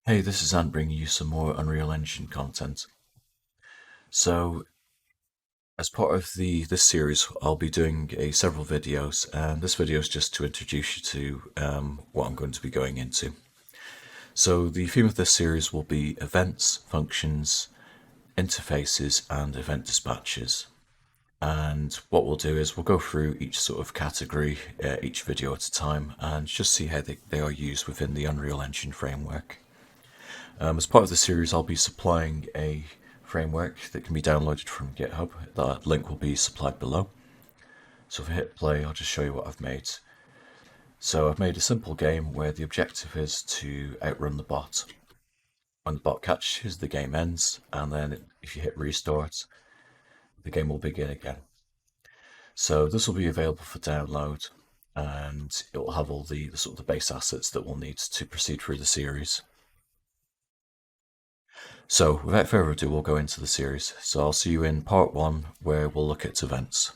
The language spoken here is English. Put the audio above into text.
Hey, this is Ant bringing you some more Unreal Engine content. So, as part of this series, I'll be doing several videos, and this video is just to introduce you to what I'm going to be going into. So, the theme of this series will be events, functions, interfaces, and event dispatches. And what we'll do is we'll go through each sort of category, each video at a time, and just see how they are used within the Unreal Engine framework. As part of the series, I'll be supplying a framework that can be downloaded from GitHub. That link will be supplied below. So if I hit play, I'll just show you what I've made. So I've made a simple game where the objective is to outrun the bot. When the bot catches, the game ends, and then if you hit restart, the game will begin again. So this will be available for download, and it will have all the sort of the base assets that we'll need to proceed through the series. So without further ado, we'll go into the series. So I'll see you in part 1, where we'll look at events.